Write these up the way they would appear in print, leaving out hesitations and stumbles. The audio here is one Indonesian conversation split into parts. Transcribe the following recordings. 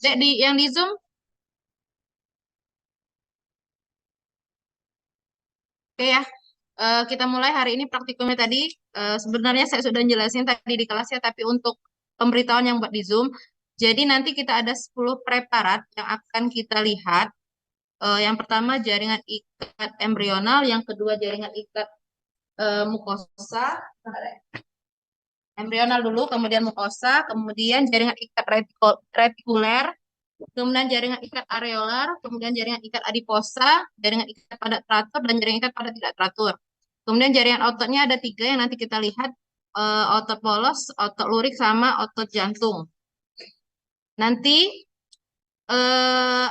Dek, yang di Zoom, oke ya. Kita mulai hari ini praktikumnya tadi. Sebenarnya saya sudah jelasin tadi di kelas ya, tapi untuk pemberitahuan yang buat di Zoom. Jadi nanti kita ada 10 preparat yang akan kita lihat. Yang pertama jaringan ikat embrional, yang kedua jaringan ikat mukosa, embrional dulu, kemudian mukosa, kemudian jaringan ikat retikuler, kemudian jaringan ikat areolar, kemudian jaringan ikat adiposa, jaringan ikat pada teratur, dan jaringan ikat pada tidak teratur. Kemudian jaringan ototnya ada tiga yang nanti kita lihat, otot polos, otot lurik, sama otot jantung. Nanti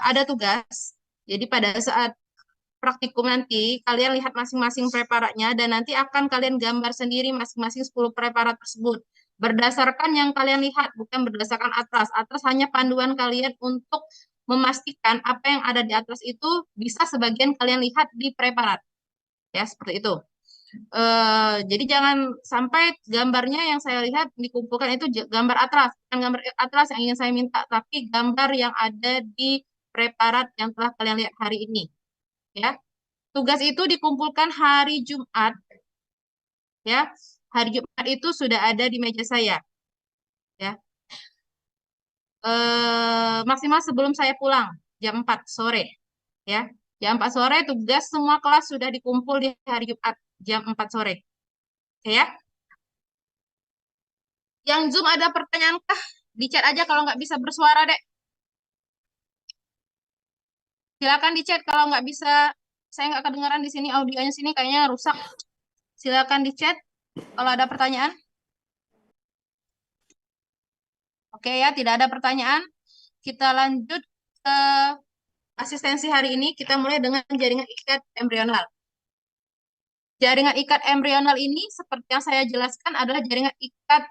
ada tugas. Jadi pada saat praktikum nanti, kalian lihat masing-masing preparatnya dan nanti akan kalian gambar sendiri masing-masing 10 preparat tersebut. Berdasarkan yang kalian lihat, bukan berdasarkan atlas. Atlas hanya panduan kalian untuk memastikan apa yang ada di atlas itu bisa sebagian kalian lihat di preparat. Ya, seperti itu. Jadi jangan sampai gambarnya yang saya lihat dikumpulkan itu gambar atlas, bukan gambar atlas yang ingin saya minta, tapi gambar yang ada di preparat yang telah kalian lihat hari ini. Ya, tugas itu dikumpulkan hari Jumat, ya. Hari Jumat itu sudah ada di meja saya, ya. Maksimal sebelum saya pulang jam 4 sore, ya. Jam 4 sore tugas semua kelas sudah dikumpul di hari Jumat jam 4 sore. Oke ya. Yang Zoom ada pertanyaan kah? Di chat aja kalau nggak bisa bersuara, Dek. Silakan di chat kalau nggak bisa, saya nggak kedengaran di sini, audionya sini kayaknya rusak. Silakan di chat kalau ada pertanyaan. Oke ya, tidak ada pertanyaan. Kita lanjut ke asistensi hari ini. Kita mulai dengan jaringan ikat embrional. Jaringan ikat embrional ini seperti yang saya jelaskan adalah jaringan ikat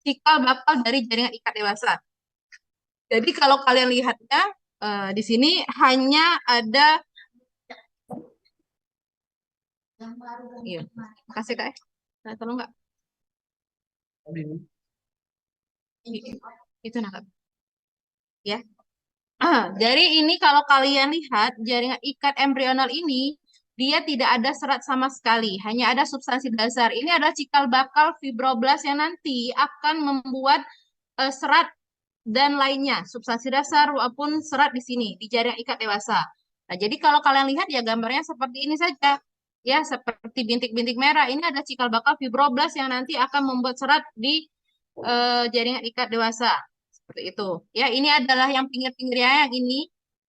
cikal bakal dari jaringan ikat dewasa. Jadi kalau kalian lihatnya di sini hanya ada, iya, kasih kak, tolong nggak? Itu nak, ya. Jadi ini kalau kalian lihat jaringan ikat embrional ini dia tidak ada serat sama sekali, hanya ada substansi dasar. Ini adalah cikal bakal fibroblas yang nanti akan membuat serat dan lainnya, substansi dasar maupun serat di sini di jaringan ikat dewasa. Nah, jadi kalau kalian lihat ya gambarnya seperti ini saja. Ya, seperti bintik-bintik merah. Ini ada cikal bakal fibroblas yang nanti akan membuat serat di jaringan ikat dewasa. Seperti itu. Ya, ini adalah yang pinggir-pinggirnya yang ini.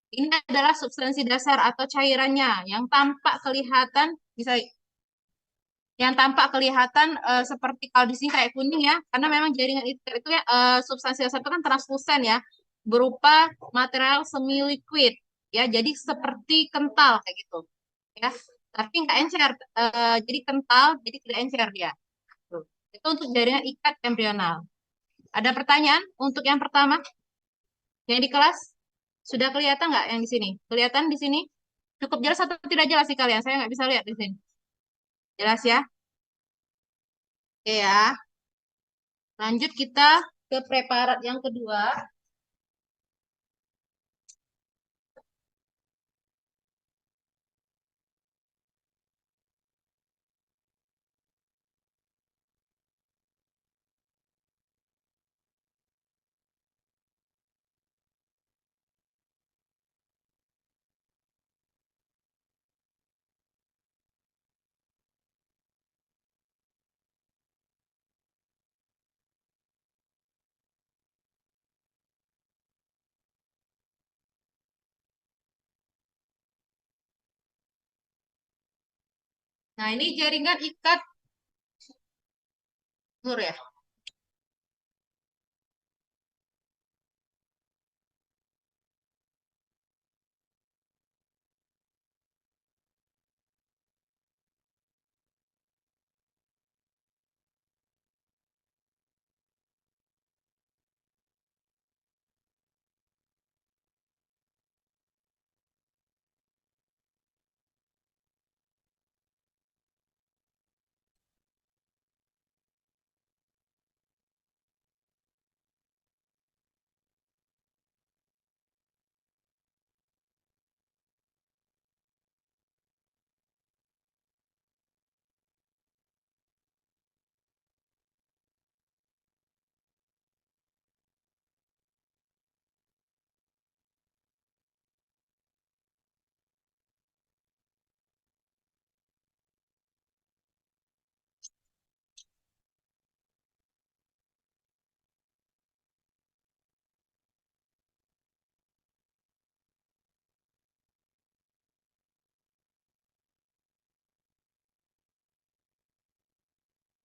Ini adalah substansi dasar atau cairannya yang tampak kelihatan bisa yang tampak kelihatan seperti kalau di sini kayak kuning ya, karena memang jaringan itu ya substansi dasar itu kan translusen ya, berupa material semi liquid ya, jadi seperti kental kayak gitu ya, tapi nggak encer, jadi kental, jadi tidak encer dia. Tuh. Itu untuk jaringan ikat embrional. Ada pertanyaan untuk yang pertama yang di kelas? Sudah kelihatan nggak yang di sini? Kelihatan di sini? Cukup jelas atau tidak jelas sih kalian? Saya nggak bisa lihat di sini. Jelas ya? Oke ya. Lanjut kita ke preparat yang kedua. Nah, ini jaringan ikat Nur ya.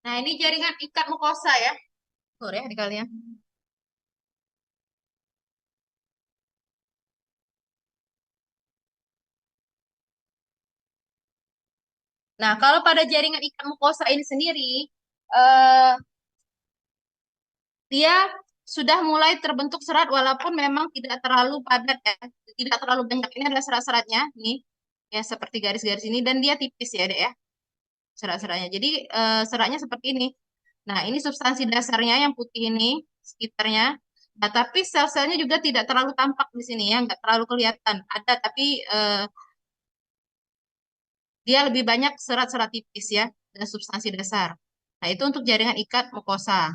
Nah, ini jaringan ikat mukosa ya. Tuh ya di kalian. Nah, kalau pada jaringan ikat mukosa ini sendiri, eh, dia sudah mulai terbentuk serat walaupun memang tidak terlalu padat ya, tidak terlalu banyak. Ini adalah serat-seratnya nih, ya seperti garis-garis ini dan dia tipis ya, Dek ya, serat-seratnya. Jadi seratnya seperti ini. Nah, ini substansi dasarnya yang putih ini sekitarnya. Nah, tapi sel-selnya juga tidak terlalu tampak di sini ya, nggak terlalu kelihatan. Ada, tapi dia lebih banyak serat-serat tipis ya dan substansi dasar. Nah, itu untuk jaringan ikat mukosa.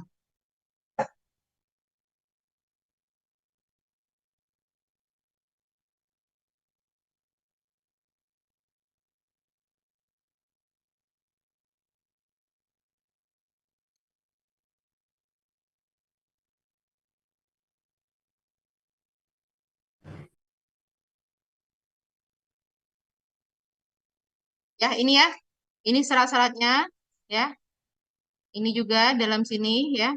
Ya, ini ya. Ini serat-seratnya ya. Ini juga dalam sini ya.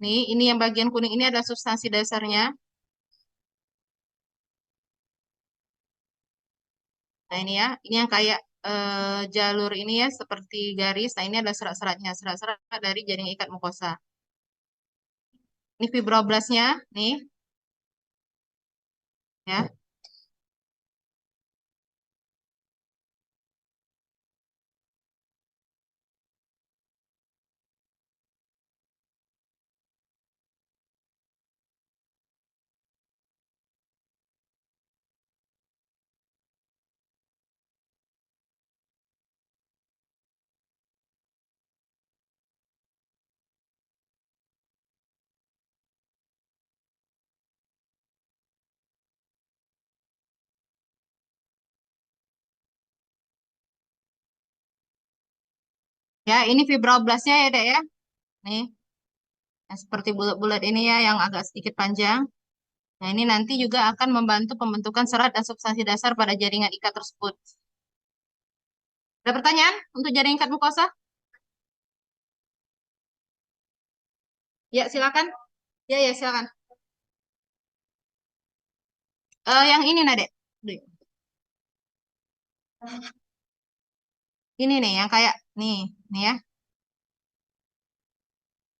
Nih, ini yang bagian kuning ini adalah substansi dasarnya. Nah, ini ya. Ini yang kayak jalur ini ya seperti garis. Nah, ini adalah serat-seratnya, serat-serat dari jaring ikat mukosa. Ini fibroblasnya nih ya. Ya, ini fibroblasnya ya, Dek ya. Nih, yang seperti bulat-bulat ini ya yang agak sedikit panjang. Nah, ini nanti juga akan membantu pembentukan serat dan substansi dasar pada jaringan ikat tersebut. Ada pertanyaan untuk jaringan ikat mukosa? Ya, silakan. Ya, ya, silakan. Yang ini, Nadek. Ini nih, yang kayak nih ya,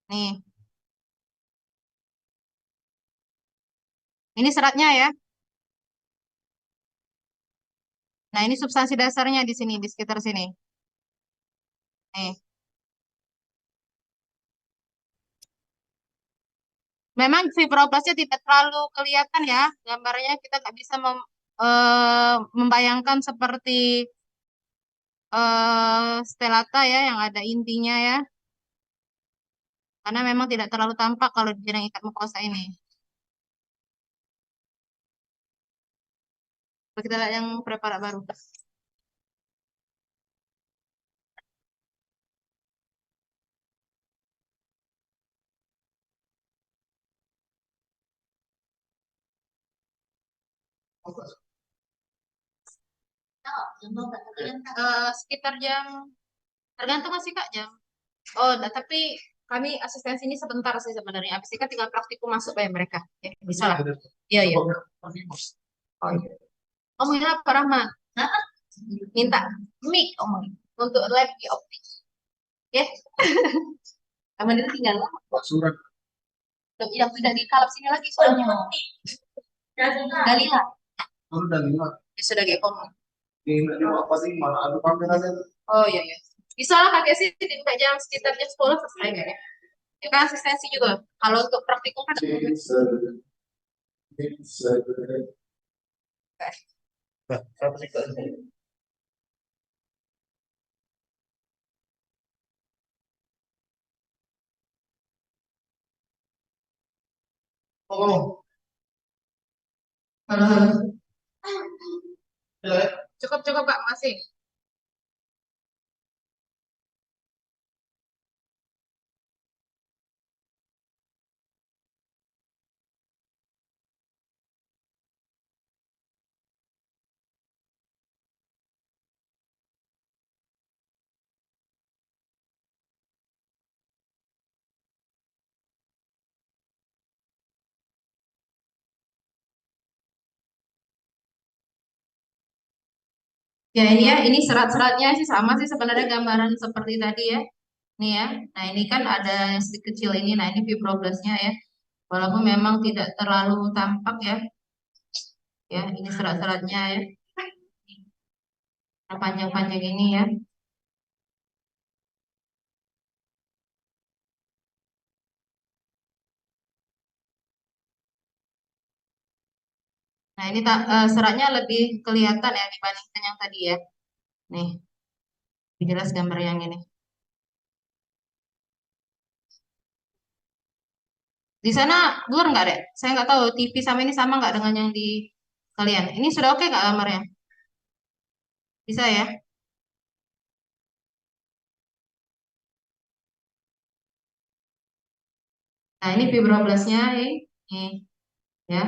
nih. Ini seratnya ya. Nah, ini substansi dasarnya di sini, di sekitar sini. Nih. Memang fibroblasnya tidak terlalu kelihatan ya, gambarnya kita nggak bisa membayangkan seperti stelata ya, yang ada intinya ya, karena memang tidak terlalu tampak kalau di jaring ikat mukosa ini. Coba kita lihat yang preparat baru. Sekitar jam, tergantung masih Kak jam. Oh, nah, tapi kami asistensi ini sebentar sih sebenarnya. Habis ini kan tinggal praktikum masuk ya mereka. Ya, bisa lah. Iya, iya. Oh, iya. Kamu ini apa, Rahma? Hah? Minta mic, omong. Untuk lab di optik. Ya, kamu itu tinggal lama. Surat. Yang tidak dikalap sini lagi soalnya. Dalila. Oh, Dalila. Ya, sudah kayak ngomong. Ini apa sih? Mana ada kameranya? Oh, iya, iya. Bisa lah kakek sih sampai jam sekitar jam 10 selesai kayaknya. Ya kan asistensi juga. Kalau untuk praktikum kan. Oh, cukup cukup Kak, masih. Ya ini ya, ini serat-seratnya sih sama sih sebenarnya gambaran seperti tadi ya. Nih ya. Nah ini kan ada yang sedikit kecil ini. Nah ini fibroblastnya ya. Walaupun memang tidak terlalu tampak ya. Ya ini serat-seratnya ya. Nah, panjang-panjang ini ya. Nah ini seratnya lebih kelihatan ya dibandingkan yang tadi ya. Nih, lebih jelas gambar yang ini. Di sana blur nggak deh? Saya nggak tahu TV sama ini sama nggak dengan yang di kalian. Ini sudah oke nggak gambarnya? Bisa ya? Nah ini fibroblastnya ya. Nih ya.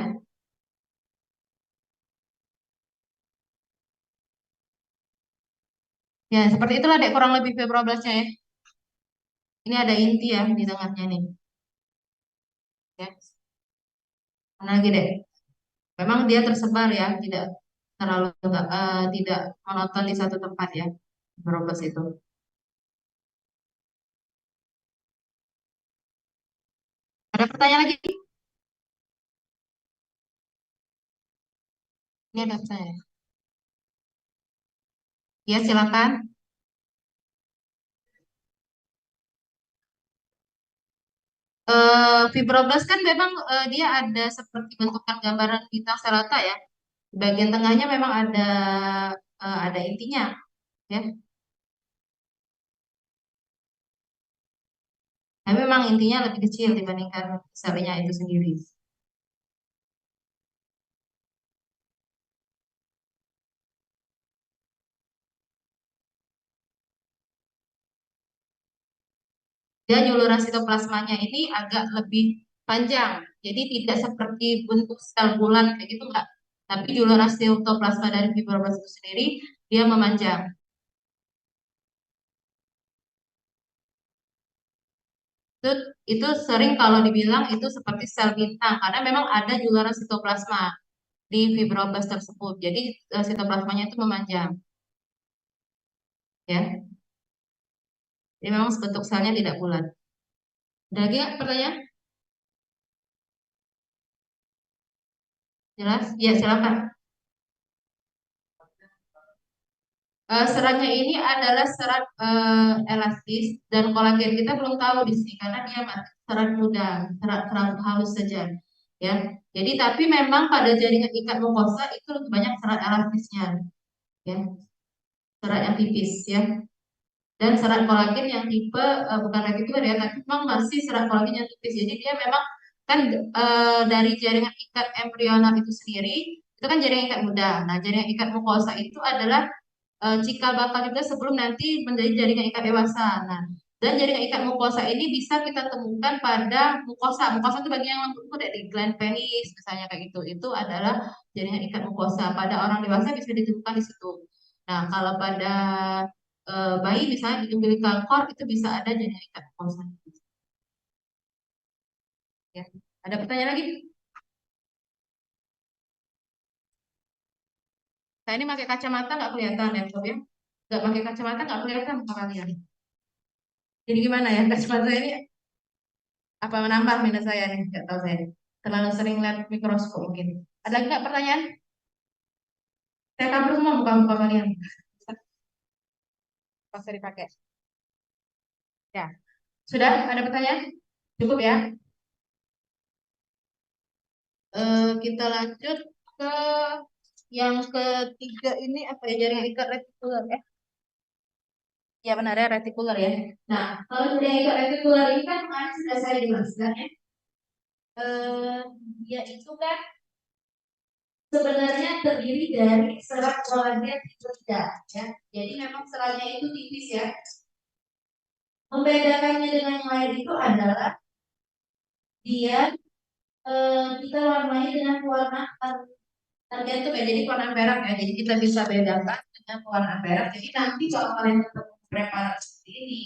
Ya seperti itulah deh kurang lebih fibroblastnya ya. Ini ada inti ya di tengahnya nih. Ya. Mana lagi deh? Memang dia tersebar ya, tidak terlalu tidak monoton di satu tempat ya. Fibroblast itu. Ada pertanyaan lagi? Ini ada pertanyaan. Ya silakan. Fibroblast kan memang dia ada seperti bentukan gambaran bintang selata ya. Di bagian tengahnya memang ada intinya ya. Tapi memang intinya lebih kecil dibandingkan selnya itu sendiri. Dan saluran sitoplasmanya ini agak lebih panjang. Jadi tidak seperti bentuk sel bulat kayak gitu enggak. Tapi saluran sitoplasma dari fibroblast itu sendiri dia memanjang. Itu, itu sering kalau dibilang itu seperti sel bintang karena memang ada saluran sitoplasma di fibroblast tersebut. Jadi sitoplasmanya itu memanjang, ya. Jadi memang bentuk selnya tidak bulat. Ada lagi nggak pertanyaan? Jelas? Ya, silakan. Seratnya ini adalah serat elastis dan kolagen kita belum tahu di sini karena dia masih serat muda, serat halus saja, ya. Jadi tapi memang pada jaringan ikat mukosa itu lebih banyak serat elastisnya, ya, serat yang tipis, ya. Dan serat kolagen yang tipe bukan retikular ya, tapi memang masih serat kolagen yang tipis. Jadi dia memang kan dari jaringan ikat embrional itu sendiri itu kan jaringan ikat muda. Nah, jaringan ikat mukosa itu adalah cikal bakal juga sebelum nanti menjadi jaringan ikat dewasa. Nah, dan jaringan ikat mukosa ini bisa kita temukan pada mukosa. Mukosa itu bagian yang lembut dari gland penis misalnya kayak gitu. Itu adalah jaringan ikat mukosa. Pada orang dewasa bisa ditemukan di situ. Nah, kalau pada bayi misalnya di umbilical cord itu bisa ada jaringan ikat mukosa. Ya. Ada pertanyaan lagi? Saya ini pakai kacamata nggak kelihatan ya, Sob ya? Nggak pakai kacamata nggak kelihatan muka kalian. Jadi gimana ya kacamata ini apa menambah minus saya nih? Nggak tahu saya. Terlalu sering lihat mikroskop mungkin. Ada lagi nggak pertanyaan? Saya kabur semua muka-muka kalian. Pas dipakai. Ya. Sudah ada pertanyaan? Cukup ya. Kita lanjut ke yang ketiga ini apa ya jaringan ikat retikuler ya? Ya benar ya retikuler ya. Nah, kalau jaringan ikat retikuler ini kan kemarin sudah saya jelaskan ya. Eh, Dia itu kan sebenarnya terdiri dari serat kolagen tipe 3 ya. Jadi memang seratnya itu tipis ya. Membedakannya dengan yang lain itu adalah dia kita warnai dengan warna tertentu ya. Jadi warna merah ya. Jadi kita bisa bedakan dengan warna merah. Jadi nanti kalau kalian ketemu preparat seperti ini,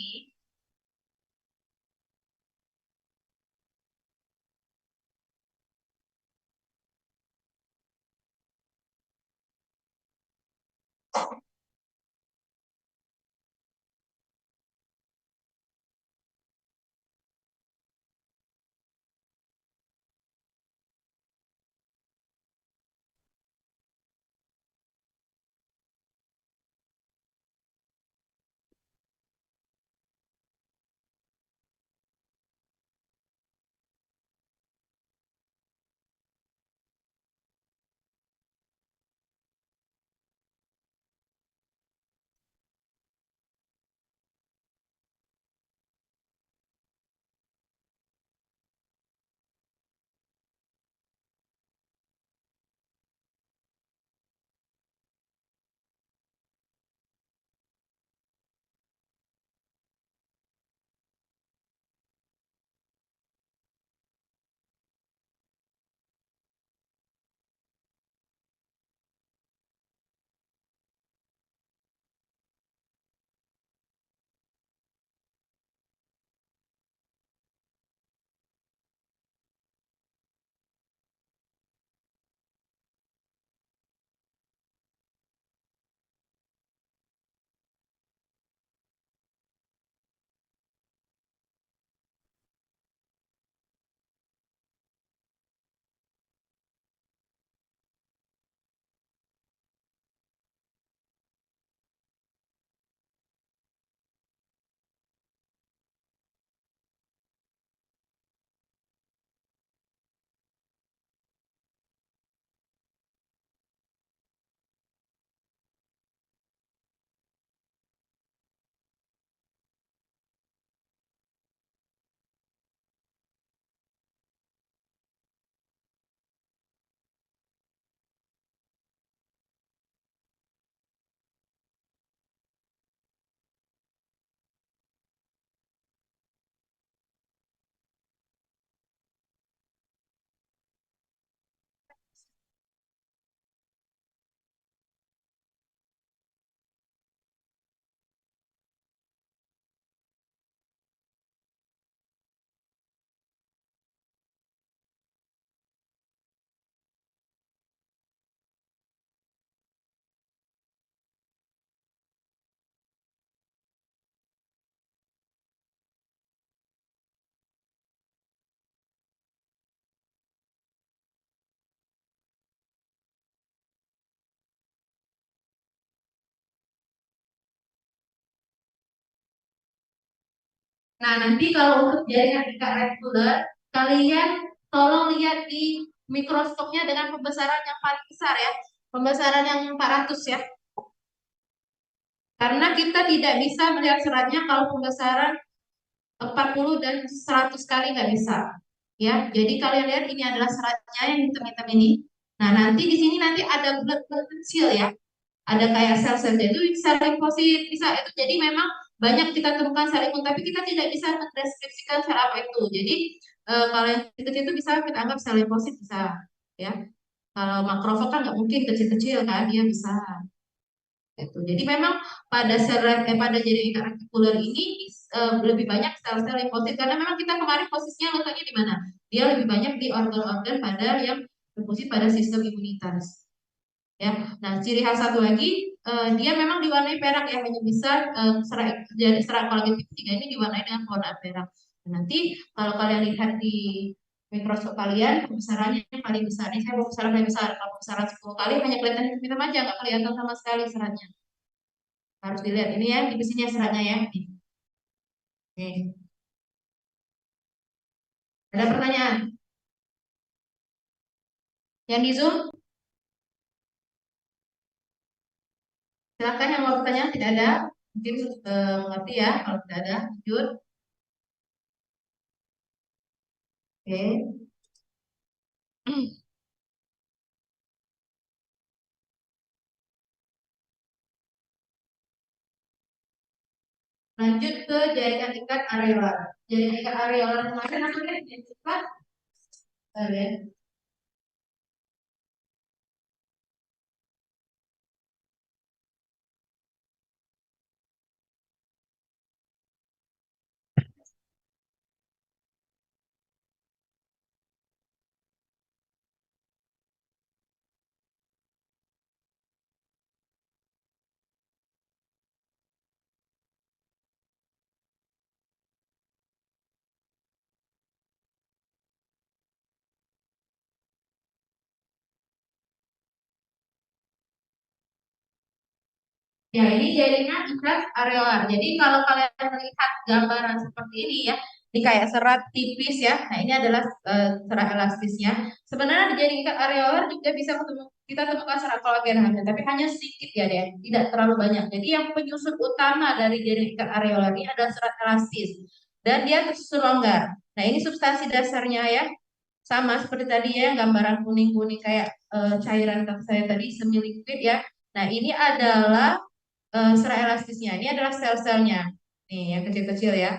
Nah, nanti kalau untuk jaringan ikat reticular, kalian tolong lihat di mikroskopnya dengan pembesaran yang paling besar ya. Pembesaran yang 400 ya. Karena kita tidak bisa melihat seratnya kalau pembesaran 40 dan 100 kali nggak bisa. Ya, jadi kalian lihat ini adalah seratnya yang hitam-hitam ini. Nah, nanti di sini nanti ada bulat-bulat kecil ya. Ada kayak sel-sel itu sel limfosit bisa itu. Jadi memang banyak kita temukan sel limfosit, tapi kita tidak bisa mendeskripsikan sel apa itu. Jadi kalau yang kecil itu bisa kita anggap sel limfosit bisa ya. Kalau makrofag kan nggak mungkin kecil-kecil kan, dia bisa. Gitu. Jadi memang pada jaringan ikat retikuler ini lebih banyak sel-sel limfosit karena memang kita kemarin posisinya letaknya di mana? Dia lebih banyak di organ-organ pada yang berfungsi pada sistem imunitas. Ya, nah ciri khas satu lagi dia memang diwarnai perak ya hanya bisa serat kolagen tipe 3 ini diwarnai dengan warna perak. Nah, nanti kalau kalian lihat di mikroskop kalian pembesarannya yang paling besar. Ini saya mau pembesaran paling besar. Kalau pembesaran 10 kali hanya kelihatan hitam aja nggak kelihatan sama sekali seratnya. Harus dilihat ini ya di sini ya seratnya ya. Nih. Ada pertanyaan? Yang di Zoom silakan yang mau bertanya tidak ada. Mungkin mengerti ya kalau tidak ada lanjut. Oke. Lanjut ke jaringan ikat areolar. Jaringan ikat areolar kemarin namanya jaringan ikat. Lihat. Ya, ini jaringan ikat areolar. Jadi kalau kalian melihat gambaran seperti ini ya, ini kayak serat tipis ya. Nah, ini adalah serat elastisnya. Sebenarnya di jaringan ikat areolar juga bisa kita temukan serat kolagen hanya, tapi hanya sedikit ya deh, tidak terlalu banyak. Jadi yang penyusun utama dari jaringan ikat areolar ini adalah serat elastis dan dia tersusun longgar. Nah, ini substansi dasarnya ya. Sama seperti tadi ya, gambaran kuning-kuning kayak cairan kata saya tadi semi liquid ya. Nah, ini adalah serat elastisnya. Ini adalah sel-selnya. Nih, yang kecil-kecil ya.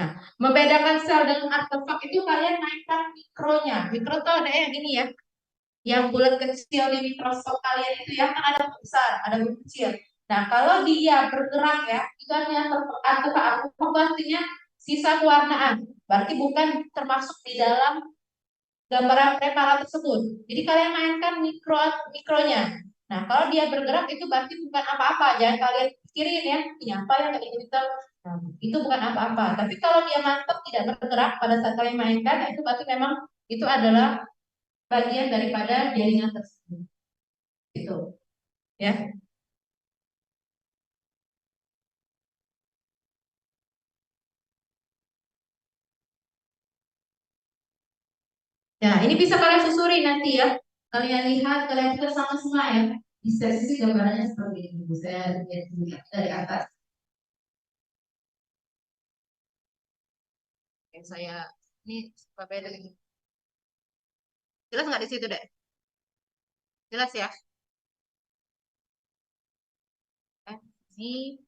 Nah, membedakan sel dengan artefak itu kalian naikkan mikronya. Mikro tuh ada yang ini ya, yang bulat kecil di mikroskop kalian itu ya, kan ada yang besar, ada yang kecil. Nah, kalau dia bergerak ya, itu artinya artefak. Artefak itu artinya sisa pewarnaan. Berarti bukan termasuk di dalam gambaran preparat tersebut. Jadi kalian mainkan mikronya. Nah, kalau dia bergerak itu berarti bukan apa-apa. Jangan kalian pikirin ya, ini apa yang kayak gitu. Nah, itu bukan apa-apa. Tapi kalau dia mantap tidak bergerak pada saat kalian mainkan, nah, itu berarti memang itu adalah bagian daripada jaringan tersebut. Gitu, ya. Nah, ini bisa kalian susuri nanti ya. Kalian lihat, kalian juga sama-sama ya. Bisa sisi gambarannya seperti ini. Bisa lihat dari atas. Yang saya ini beda. Jelas nggak di situ deh? Jelas ya? Eh, ini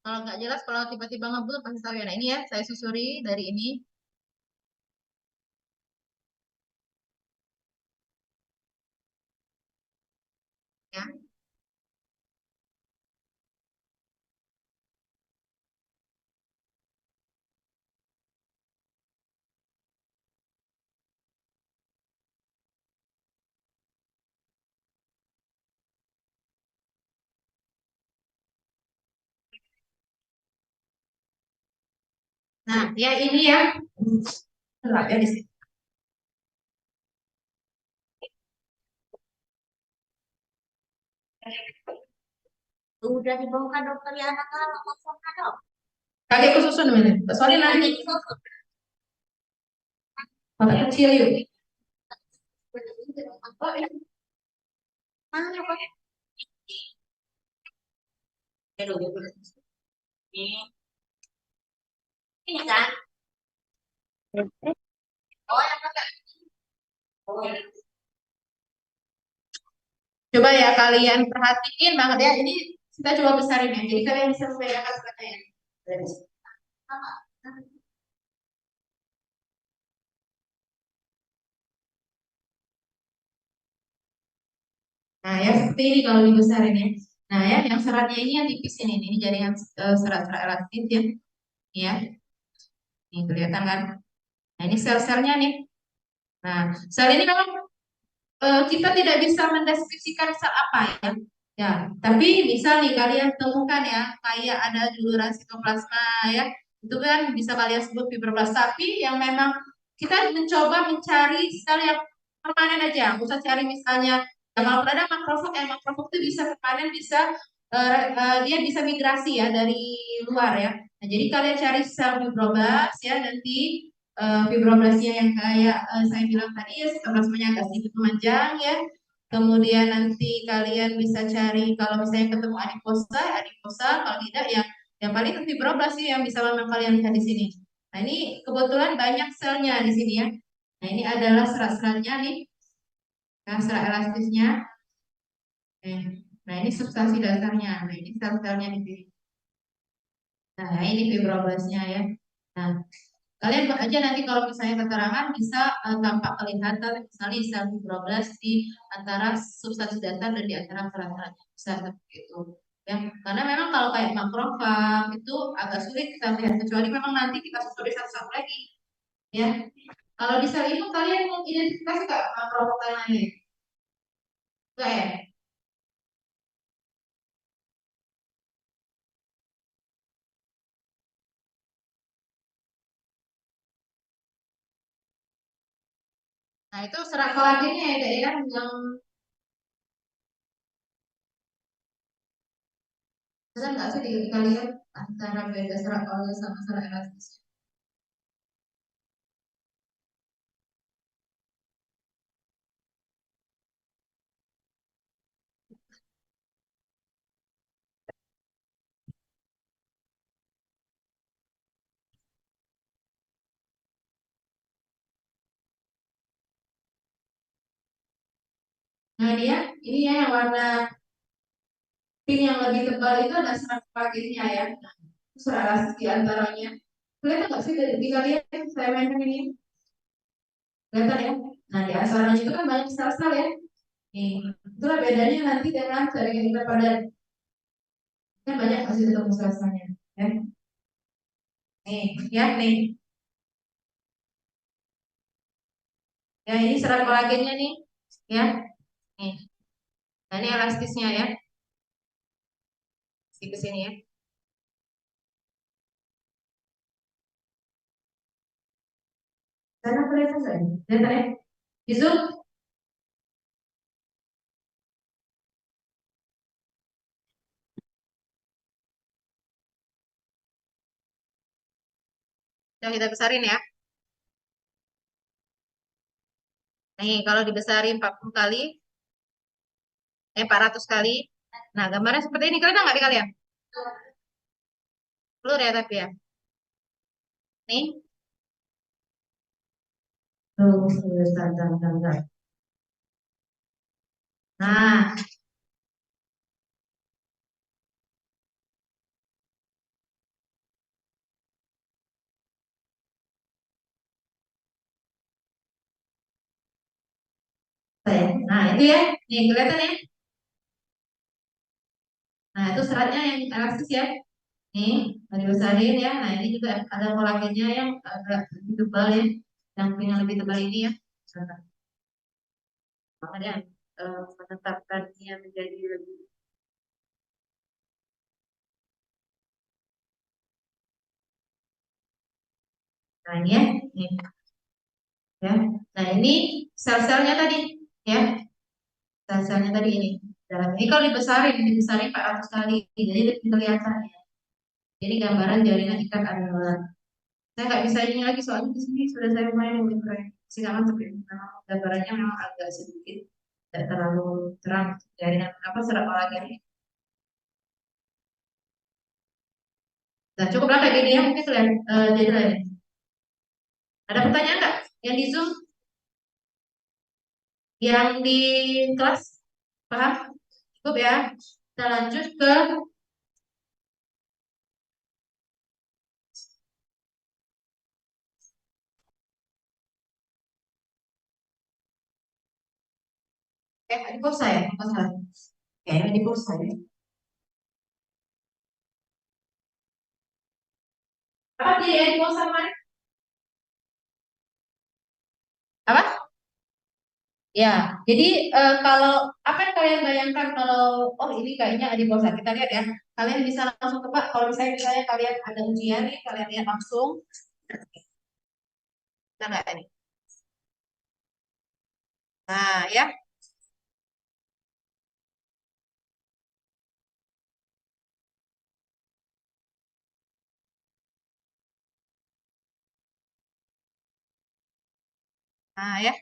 kalau nggak jelas, kalau tiba-tiba ngebul pasti tahu ya. Nah ini ya, saya susuri dari ini. Ya. Nah, ya ini ya. Enggak ya di sini. Udah dibongkar dokter ya, anak kalau kosong kan dok. Kakekku susun namanya. Soalnya nanti kakak kecil yuk. Oh, ini mana apa? Ini kan? Oh, yang kakak. Coba ya kalian perhatiin banget ya. Ini kita coba besarin ya. Jadi kalian bisa membedakan sebenarnya ya. Nah, ya seperti ini kalau dibesarin ya. Nah, ya yang seratnya ini yang tipis ini jaringan serat-serat elastis ya. Ya, ini kelihatan kan? Nah, ini sel-selnya nih. Nah, sel ini memang kita tidak bisa mendeskripsikan sel apa ya. Ya, tapi misal nih kalian temukan ya, kayak ada juluran sitoplasma ya, itu kan bisa kalian sebut fibroblast. Tapi yang memang kita mencoba mencari sel yang permanen aja, nggak usah cari misalnya, ya kalau ada makrofag, makrofag itu bisa permanen, bisa dia bisa migrasi ya dari luar ya. Nah, jadi kalian cari sel fibroblast ya, nanti fibroblasnya yang kayak saya bilang tadi ya, sitoplasmanya agak sedikit memanjang ya. Kemudian nanti kalian bisa cari kalau misalnya ketemu adiposa, adiposa kalau tidak ya yang paling fibroblas sih yang bisa memang kalian lihat di sini. Nah ini kebetulan banyak selnya di sini ya. Nah ini adalah serat-seratnya nih, nah, serat elastisnya. Nah ini substansi dasarnya. Nah ini sel-selnya di sini. Nah ini fibroblasnya ya. Nah kalian buat aja nanti kalau misalnya keterangan bisa tampak kelihatan misalnya sel fibroblas di antara substansi dasar dan di antara serat-serat bisa seperti itu. Ya, karena memang kalau kayak makrofag itu agak sulit kita lihat kecuali memang nanti kita susuri satu-satu lagi. Ya, kalau di sel itu kalian mau identifikasi nggak makrofag yang lain? Enggak ya? Nah itu serat kolagennya ya, Dek, ya yang bisa nggak sih di kalian antara beda serat kolagen sama serat elastis? Nah dia ini ya yang warna pink yang lebih tebal itu ada serat kolagennya ya. Nah, itu serat elastis di antaranya. Kelihatan nggak sih di kalian saya mainkan ini? Kelihatan ya? Nah di antaranya itu kan banyak sel-sel ya. Nih, itulah bedanya nanti dengan jaringan kita pada kan banyak hasil ketemu sel-selnya. Ya. Nih, ya nih. Ya ini serat kolagennya nih. Ya, nih. Nah ini elastisnya ya. Di sini ya. Karena kelihatan nggak ini? Kelihatan ya? Di zoom, yang kita besarin ya. Nih, kalau dibesarin 40 kali, 400 kali. Nah, gambarnya seperti ini. Kelihatan nggak di kalian? Blur ya tapi ya. Nih. Tuh, bentar, bentar, bentar, bentar. Nah, nah itu ya. Nih, kelihatan ya. Nah, itu seratnya yang elastis ya. Nih, dari dibesarin ya. Nah, ini juga ada kolagennya yang agak lebih tebal ya. Yang lebih tebal ini ya. Makanya menetapkannya menjadi lebih. Nah, ini ya. Nih, ya. Nah, ini sel-selnya tadi ya. Sel-selnya tadi ini. Dalam ini kalau dibesarin 400 kali. Jadi lebih kelihatan ya. Ini gambaran jaringan ikat adalah. Saya nggak bisa ini lagi soalnya di sini sudah saya main with sih nggak mantap ya. Memang gambarannya memang agak sedikit tidak terlalu terang. Jaringan apa serat olahraga. Nah, cukup lah kayak gini ya, mungkin jadi lain. Ada pertanyaan nggak? Yang di Zoom, yang di kelas, paham? Cukup ya. Kita lanjut ke adiposa ya, apa salah? Kayak adiposa ya. Apa jadi adiposa kemarin? Apa? Ya, jadi kalau apa yang kalian bayangkan kalau oh ini kayaknya adiposa, kita lihat ya. Kalian bisa langsung tebak kalau misalnya kalian ada ujian nih, kalian lihat langsung. Kita nggak ini. Nah, ya. Nah, ya.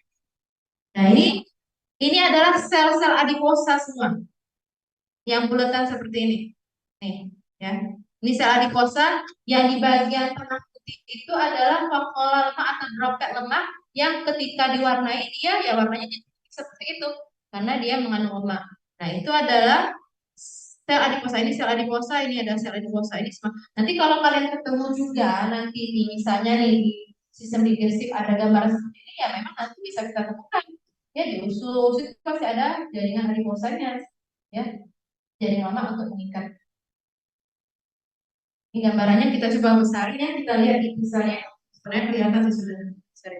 Nah, ini adalah sel-sel adiposa semua yang bulatan seperti ini. Nih, ya. Ini sel adiposa yang di bagian tengah putih itu adalah vakuola lemak atau droplet lemak yang ketika diwarnai dia ya warnanya jadi seperti itu karena dia mengandung lemak. Nah, itu adalah sel adiposa. Ini sel adiposa, ini ada sel adiposa ini semua. Nanti kalau kalian ketemu juga nanti nih misalnya nih di sistem digestif ada gambar seperti ini ya memang nanti bisa kita temukan. Ya di usus itu pasti ada jaringan adiposanya ya, jaringan lemak untuk mengikat. Ini gambarannya kita coba besarin ya, kita lihat di misalnya sebenarnya kelihatan sih sudah besar.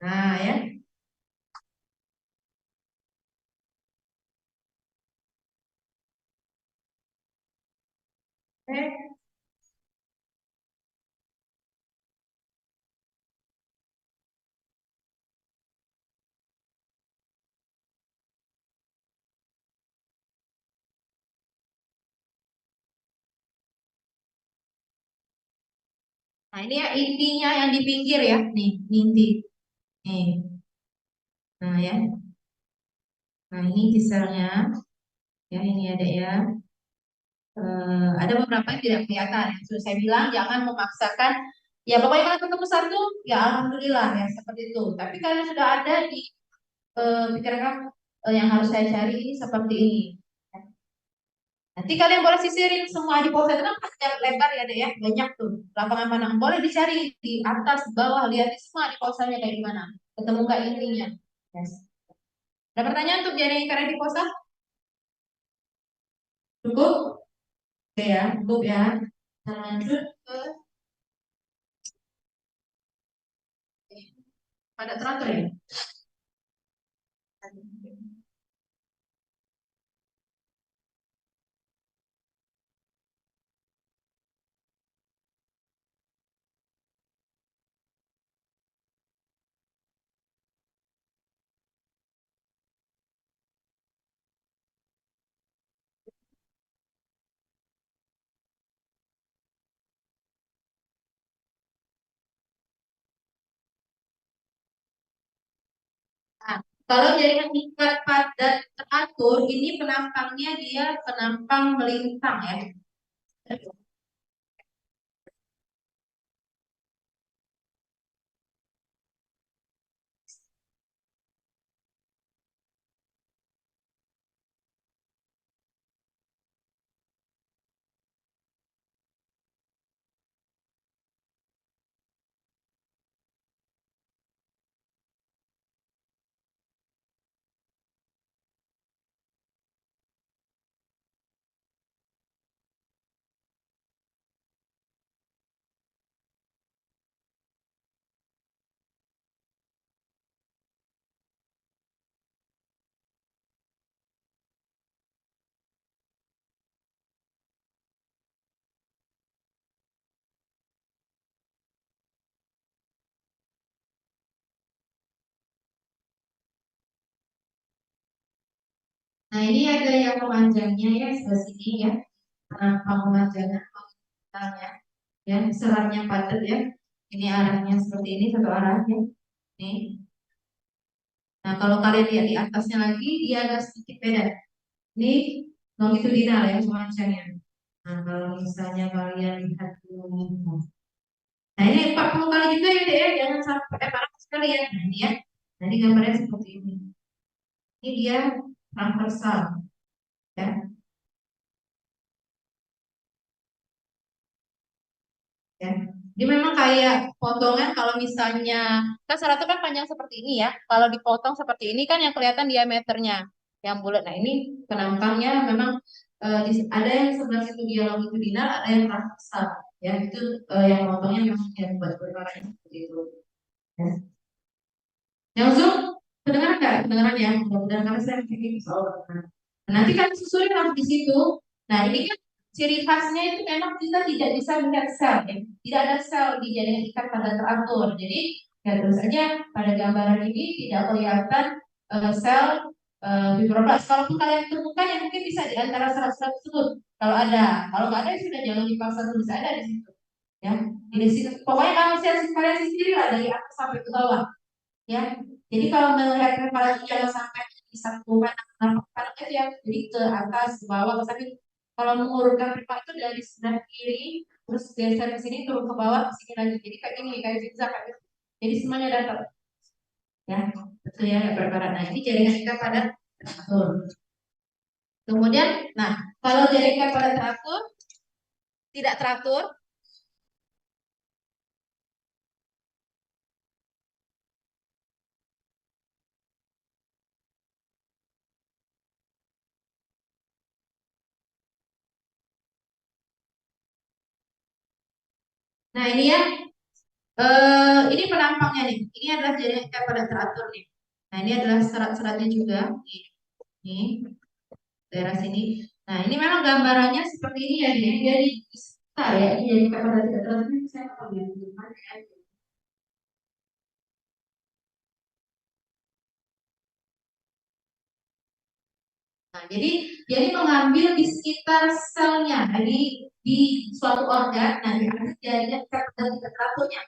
Nah ya, oke. Nah ini ya intinya yang di pinggir ya, nih ini inti, nih. Nah ya, nah ini di selnya, ya ini ada ya. Ada beberapa yang tidak kelihatan. Ya. Sudah saya bilang jangan memaksakan. Ya pokoknya kalau ketemu satu, ya alhamdulillah ya seperti itu. Tapi kalau sudah ada di pikiran kamu yang harus saya cari ini seperti ini. Nanti kalian boleh sisirin semua di ponsel itu kan panjang lebar ya deh ya banyak tuh lapangan mana boleh dicari di atas bawah lihat semua di ponselnya kayak gimana ketemu nggak intinya. Yes. Ada pertanyaan untuk jaring karya di ponsel cukup oke ya cukup ya. Kita lanjut ke pada teratur ya. Nah, kalau jaringan ikat padat teratur ini penampangnya dia penampang melintang ya. Nah, ini ada yang memanjangnya ya sebelah sini ya. Nah, pemanjangan misalnya ya seratnya padat ya. Ini arahnya seperti ini satu arah ya. Nih. Nah, kalau kalian lihat di atasnya lagi, dia agak sedikit beda. Ini longitudinal ya pemanjangnya. Nah, kalau misalnya kalian lihat dulu. Nah, ini 40 kali juga ya, Dek, ya. Jangan sampai 400 kali ya. Nah, ini ya. Nah, ini gambarnya seperti ini. Ini dia transversal ya. Ya. Dia memang kayak potongan kalau misalnya kan serat itu kan panjang seperti ini ya. Kalau dipotong seperti ini kan yang kelihatan diameternya yang bulat. Nah, ini penampangnya memang ada yang sebelah situ dia longitudinal, ada yang transversal. Ya, itu yang potongnya memang yang buat perkaranya seperti itu. Ya. Yang zoom kedengaran nggak? Kedengaran ya, mudah-mudahan karena saya pikir bisa kedengaran. Nah, nanti kan susulin harus di situ. Nah, ini kan ciri khasnya itu memang kita tidak bisa melihat sel, ya. Tidak ada sel di jaringan ikat pada teratur. Jadi, ya terus saja pada gambaran ini tidak kelihatan sel fibroblast. Kalaupun kalian temukan, ya mungkin bisa di antara serat-serat tersebut. Kalau ada, kalau nggak ada, ya sudah jangan dipaksa terus ada di situ. Ya, di situ. Pokoknya kalian sendiri lah dari atas sampai ke bawah ya. Jadi kalau melihat preparasi jangan sampai bisa bukan aja ya. Jadi ke atas, ke bawah, ke samping. Kalau mengurutkan preparasi itu dari sebelah kiri, terus geser ke sini, turun ke bawah, ke sini lagi. Jadi kayak gini, kayak zigzag kayak gitu. Jadi semuanya datar ya. Betul ya preparat. Nah, ini jaringan ikat pada teratur. Kemudian, nah kalau jaringan ikat pada teratur tidak teratur, nah ini ya, ini penampangnya nih. Ini adalah jaringan ikat pada teratur nih. Nah, ini adalah serat-seratnya juga. Nih, daerah sini. Nah, ini memang gambarannya seperti ini ya, dia jadi besar ya, ini jadi pada tidak terus ini saya akan lihat gimana ya. Nah, jadi mengambil di sekitar selnya, jadi di suatu organ, nah di atas jadinya kita pada tidak teraturnya,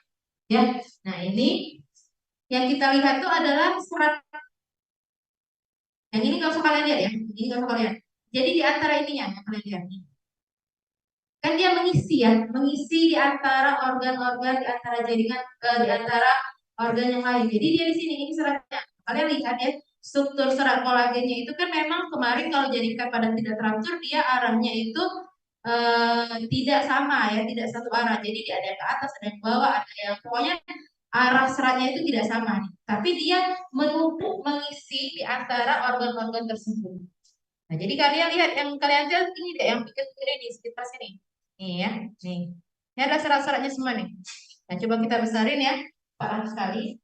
ya. Nah, ini yang kita lihat itu adalah serat. Yang ini nggak usah kalian lihat ya, ini nggak usah kalian. Jadi di antara ininya yang kalian lihat nih. Kan dia mengisi ya, mengisi di antara organ-organ, di antara jaringan, di antara organ yang lain. Jadi dia di sini ini seratnya. Kalian lihat ya, struktur serat kolagennya itu kan memang kemarin kalau jaringan pada tidak teratur dia arahnya itu tidak sama ya, tidak satu arah. Jadi dia ada yang ke atas, ada yang ke bawah, ada yang pokoknya arah seratnya itu tidak sama nih. Tapi dia menumpuk mengisi di antara organ-organ tersebut. Nah, jadi kalian lihat yang kalian lihat ini deh yang bikin ini di sekitar sini. Nih ya, nih. Ini ada serat-seratnya semua nih. Nah, coba kita besarin ya. Parah sekali.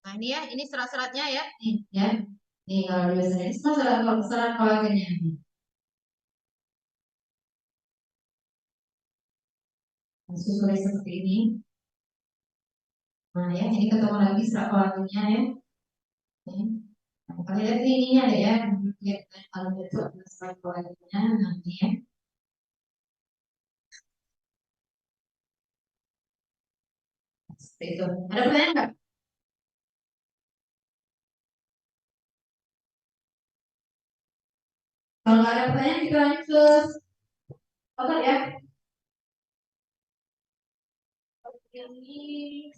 Nah, ini ya, ini serat-seratnya ya. Nih, ya. Nih kalau biasanya ini semua serat kolagennya. Nah, susulnya seperti ini. Nah, ya, ini ketemu lagi serat kolagennya ya. Nih. Nah, kalian lihat ininya ada ya. Lihat kalau itu ada serat kolagennya. Nah, ini ya. Seperti itu. Ada pertanyaan nggak? Kalau nggak ada pertanyaan, kita lanjut ke otot ya. Ini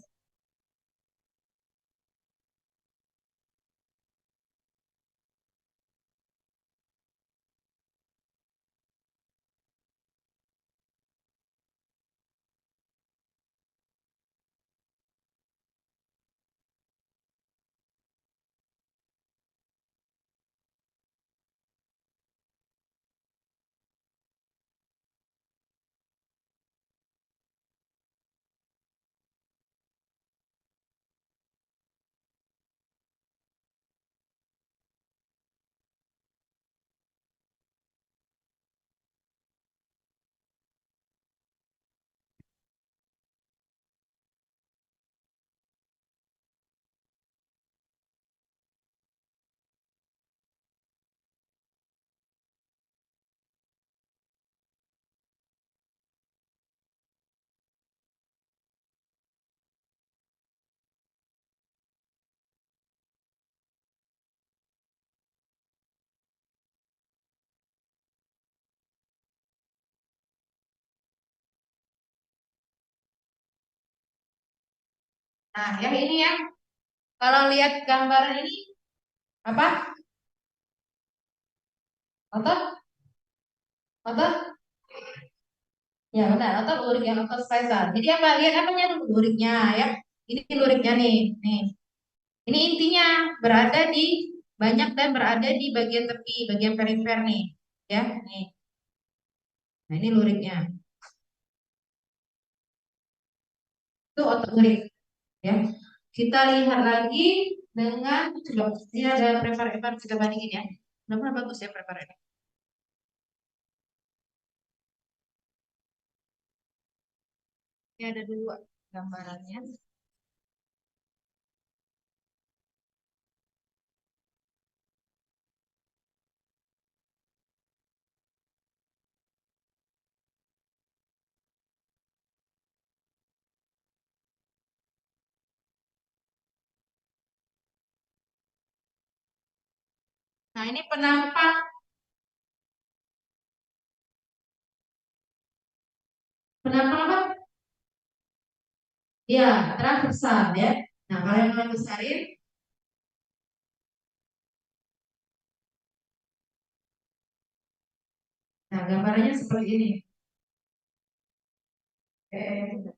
Nah, yang ini ya, kalau lihat gambaran ini apa? Otot, otot, ya benar, otot lurik yang otot spesial. Jadi apa? Lihat apanya dulu luriknya ya. Ini luriknya nih, nih. Ini intinya berada di banyak dan berada di bagian tepi, bagian perifer nih, ya. Nih, nah ini luriknya. Itu otot lurik, ya. Kita lihat lagi dengan coba ini ada prefer kita bandingin ya. Benar bagus ya prefer ini. Ini ada dua gambarannya. Nah, ini penampang penampang apa? Ya, transversal ya. Nah, kalau yang mau besarin, nah gambarannya seperti ini. Oke.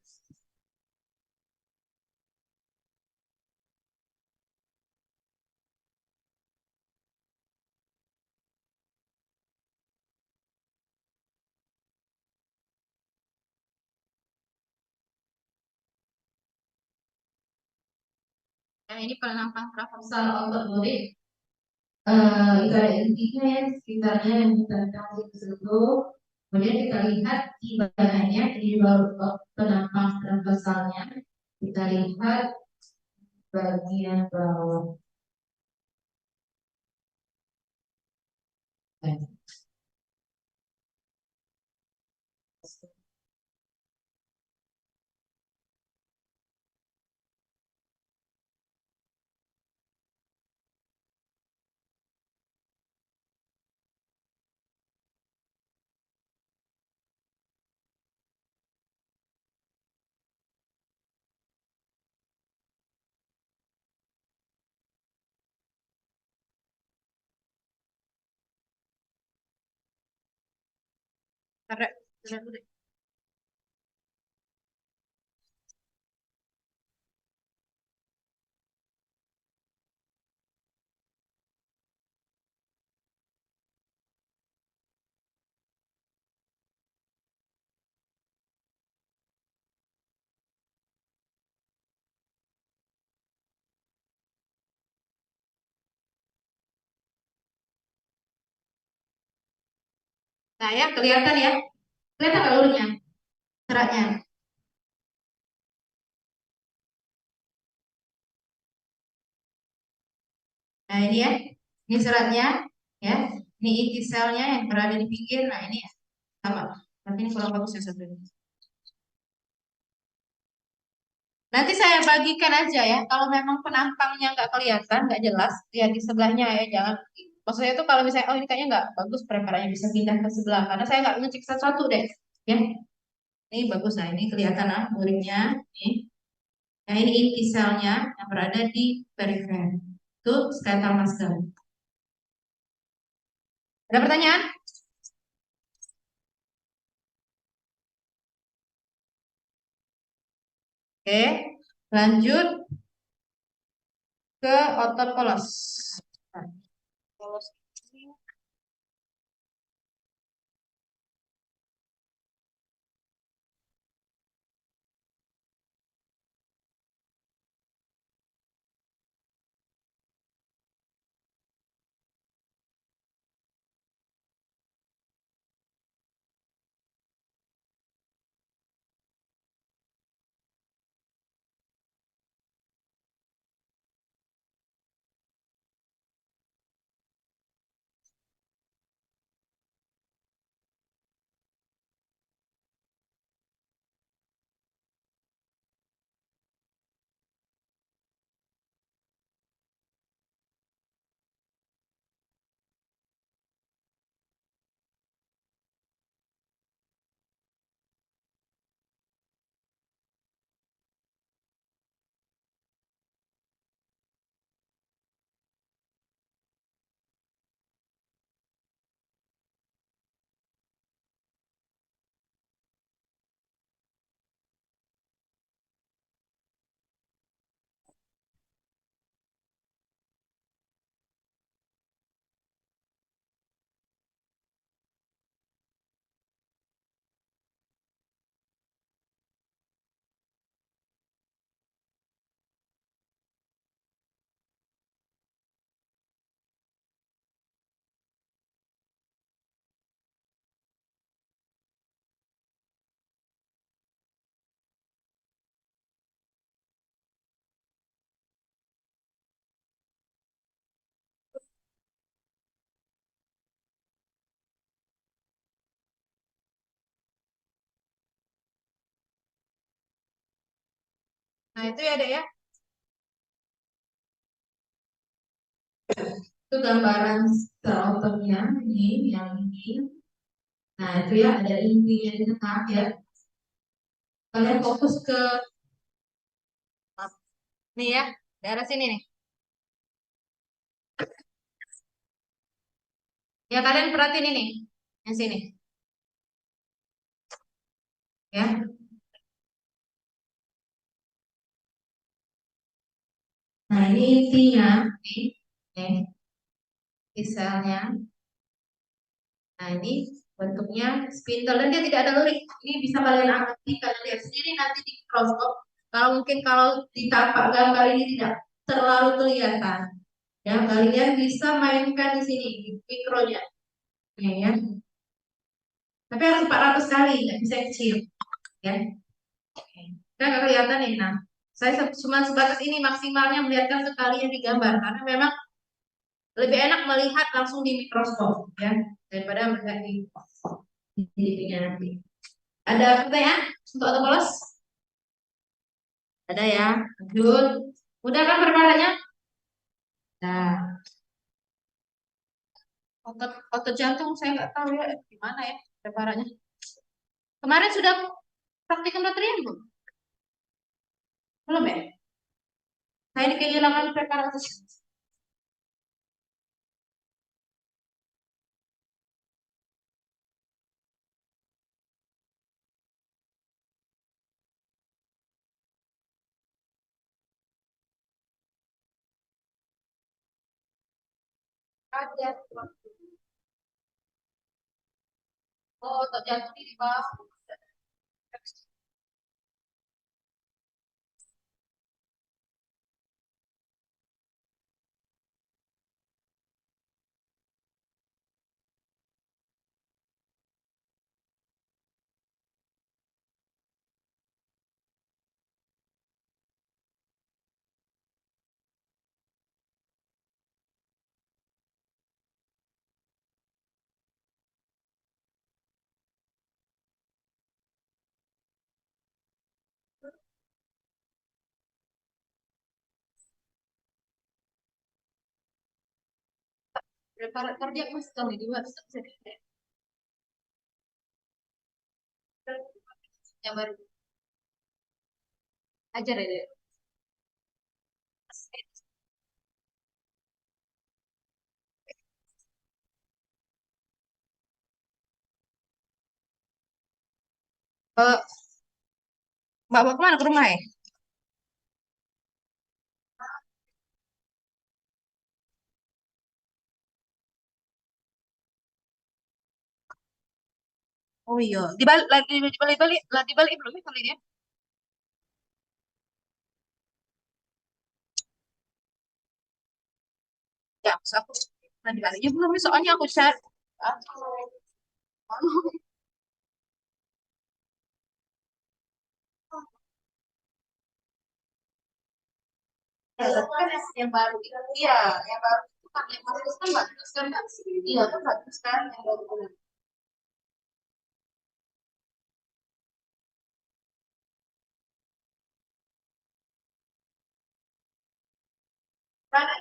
Nah, ini penampang transversal otot lurik. Itu ada intinya ya sekitarnya yang kita kasih ke situ. Kemudian kita lihat di badannya, di bawah penampang transversalnya. Kita lihat bagian bawah. Karena nah ya kelihatan ya, kelihatan nggak ulurnya, seratnya. Nah ini ya, ini seratnya, ya. Ini inti selnya yang berada di pinggir. Nah ini ya, sama. Tapi ini kurang bagus ya sebenarnya. Nanti saya bagikan aja ya. Kalau memang penampangnya nggak kelihatan, nggak jelas, ya di sebelahnya ya. Jangan. Maksudnya itu kalau misalnya, oh ini kayaknya nggak bagus, preparannya bisa pindah ke sebelah. Karena saya nggak ngecek satu-satu deh. Ya, ini bagus. Nah ini kelihatan ah, muridnya. Nih. Nah ini inti selnya yang berada di perifer. Itu skeletal muscle. Ada pertanyaan? Oke, lanjut ke otot polos. Nah, polos ini Nah, itu ya, Dek ya. Itu gambaran serotomnya ini, yang ini. Nah, itu ya ada intinya di tengah ya. Kalian fokus ke nih ya, daerah sini nih. Ya, kalian perhatiin ini, yang sini. Ya. Nah, ini intinya nih misalnya. Nah, ini bentuknya spindle dan dia tidak ada lurik. Ini bisa kalian amati, kalian lihat sendiri nanti di mikroskop. Kalau mungkin kalau ditampak gambar ini tidak terlalu kelihatan, ya kalian bisa mainkan di sini di mikronya, ya. Tapi harus 400 kali, nggak bisa yang kecil, ya. Kan nggak kelihatan nih. Nah, saya cuma sebatas ini maksimalnya melihatkan sekali yang digambar karena memang lebih enak melihat langsung di mikroskop, ya, daripada melihat di ininya nanti. Ada pertanyaan untuk Otto Polos? Ada ya. Lanjut. Udah kan perkaranya? Nah, otot otot jantung saya nggak tahu ya gimana ya perkaranya. Kemarin sudah praktikum latrian belum? Belum ya? Saya ini kehilangan perkara otot jantung. Ada. Oh, otot jantung ini di bawah. Preparat kardiak mas tahu di luar bisa yang baru ajar ya deh. Eh, Mbak mau kemana ke rumah ya? Oh iya, di Bali, di Bali belum ya kali ya? Ya, pas aku di Bali ya belum, soalnya aku chat. Ya, tapi kan yang baru itu, iya, yang baru itu kan yang bagus kan bagus kan, Mbak? Iya, kan bagus kan yang baru. Mana?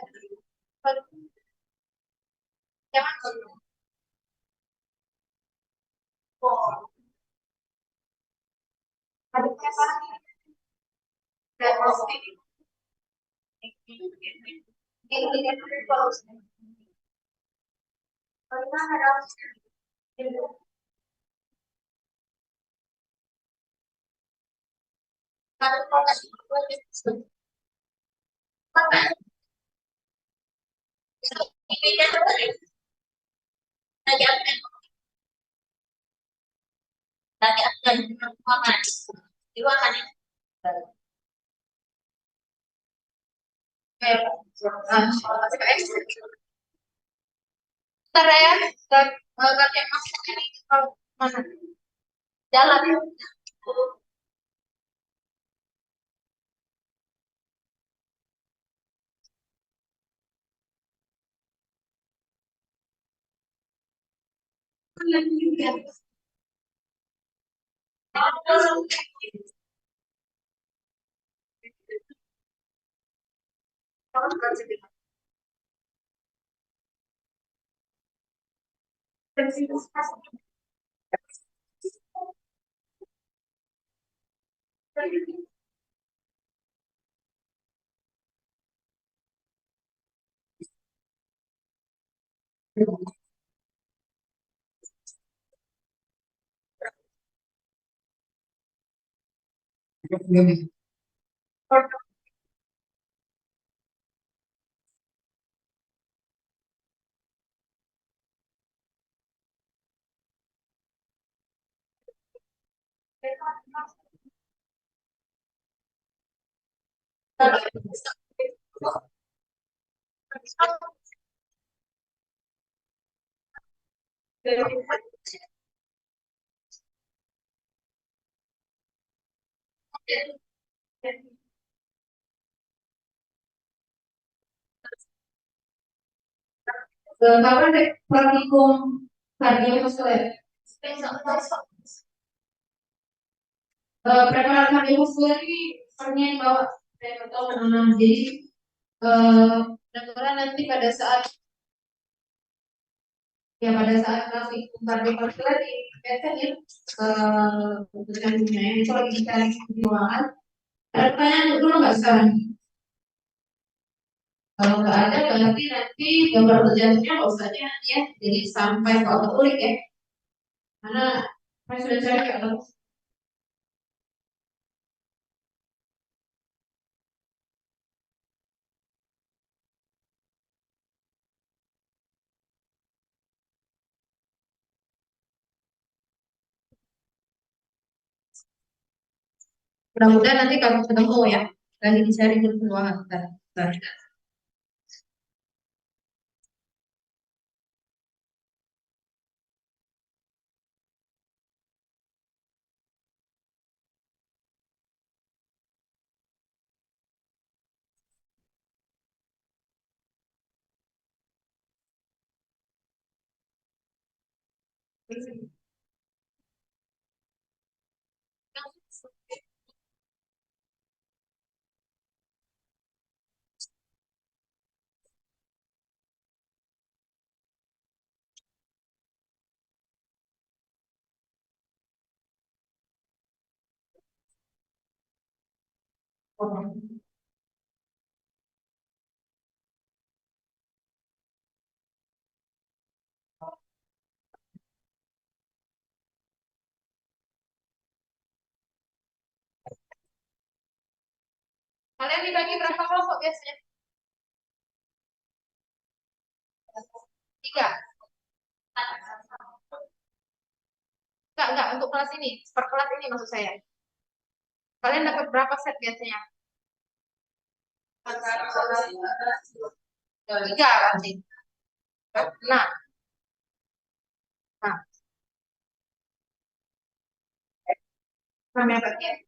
Jangan dulu. Oh, ada preparat diagnostik. Ini bagaimana dong? Kalau proses ini dia lagi akan ruangan di ruangan ini. Kayak, ntar ya, kakek masuk ini mana? Jalan ya. Kapan deh praktikum kardiovaskuler? Preparat kardiovaskuler ini perannya yang bawa saya tahu. Jadi mudah nanti pada saat pada saat praktikum kardiovaskuler di BSN ya dengan dunia itu lagi dicari di ruangan. Ada pertanyaan dulu nggak sekarang? Kalau nggak ada berarti nanti gambar terjadinya nggak usah aja nanti ya. Jadi sampai ke autoulik ya. Karena saya sudah cari kalau mudah-mudahan nanti kamu ketemu ya. Lagi dicari di ruangan. Bentar. Kalian dibagi berapa kelompok biasanya? Tiga. Enggak, untuk kelas ini, per kelas ini maksud saya. Kalian dapat berapa set biasanya? Tiga berarti. Nah, nah, namanya berarti.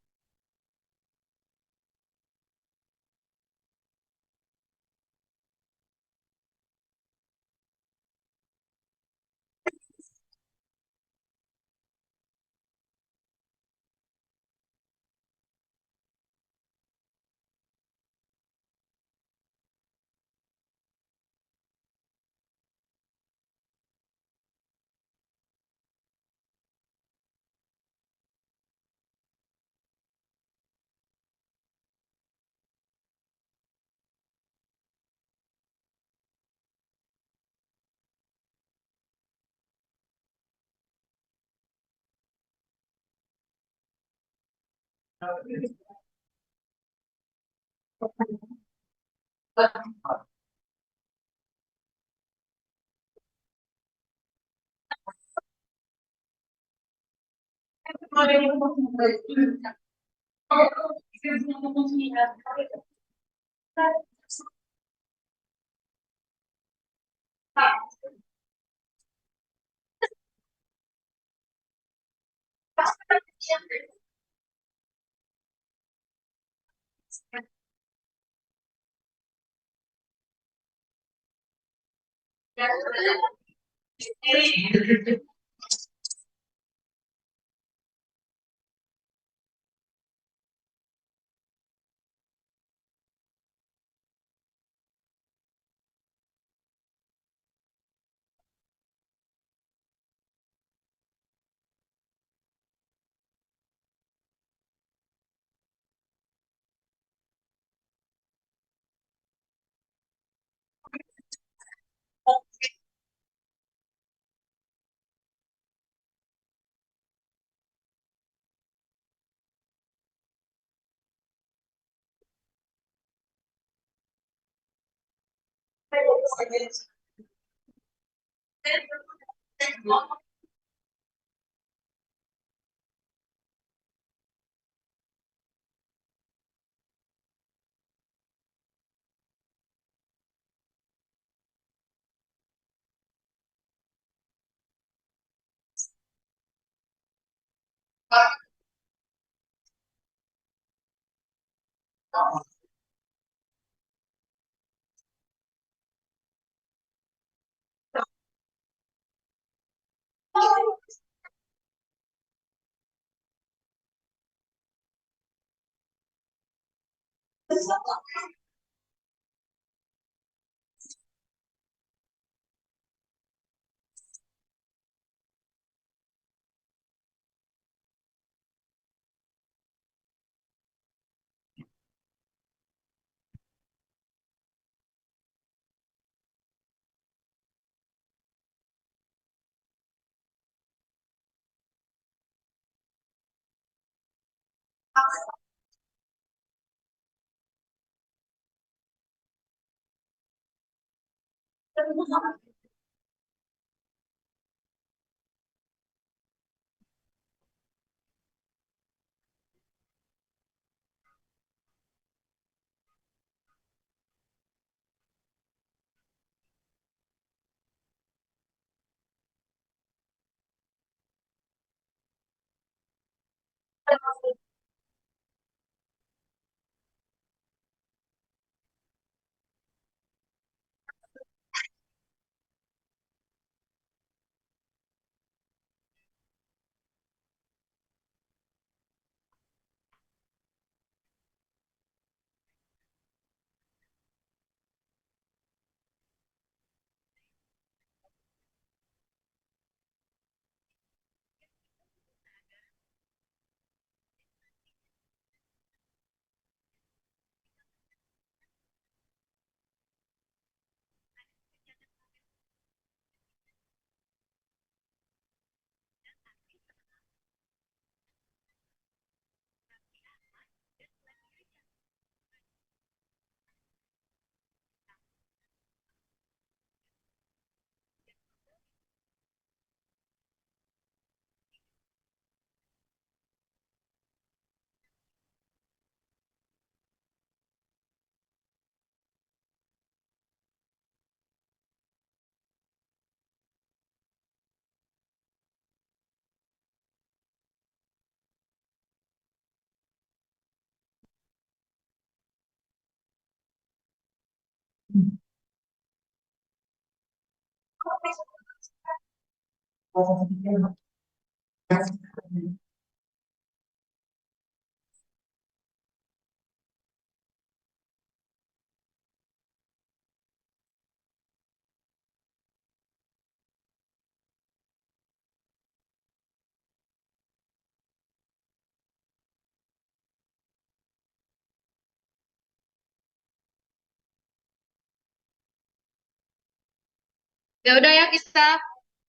Ya udah ya kita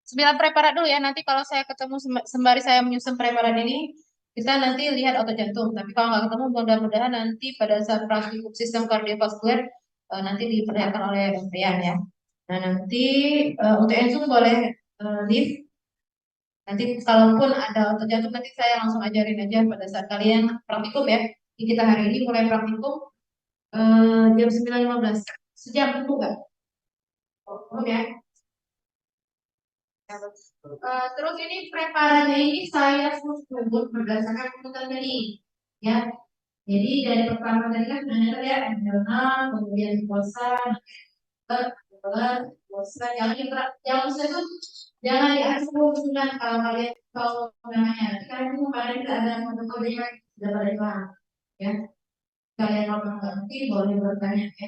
sembilan preparat dulu ya. Nanti kalau saya ketemu sembari saya menyusun preparat ini, kita nanti lihat otot jantung. Tapi kalau nggak ketemu, mudah-mudahan nanti pada saat praktikum sistem kardiovaskuler nanti diperlihatkan oleh Rian ya. Nah nanti untuk enzim boleh leave. Nanti kalaupun ada otot jantung nanti saya langsung ajarin aja pada saat kalian praktikum ya. Jadi kita hari ini mulai praktikum jam 9.15. Sejam tunggu nggak? Oh, ya. Terus ini preparannya ini saya susun berdasarkan kebutuhan tadi, ya. Jadi dari pertama tadi kan sebenarnya ya embrional, kemudian mukosa, mukosa, yang mukosa itu jangan diasuh sudah kalau kalian tahu namanya. Nanti kalian itu kalian tidak ada fotokopi yang sudah pada hilang, ya. Kalian kalau nggak ngerti boleh bertanya ya.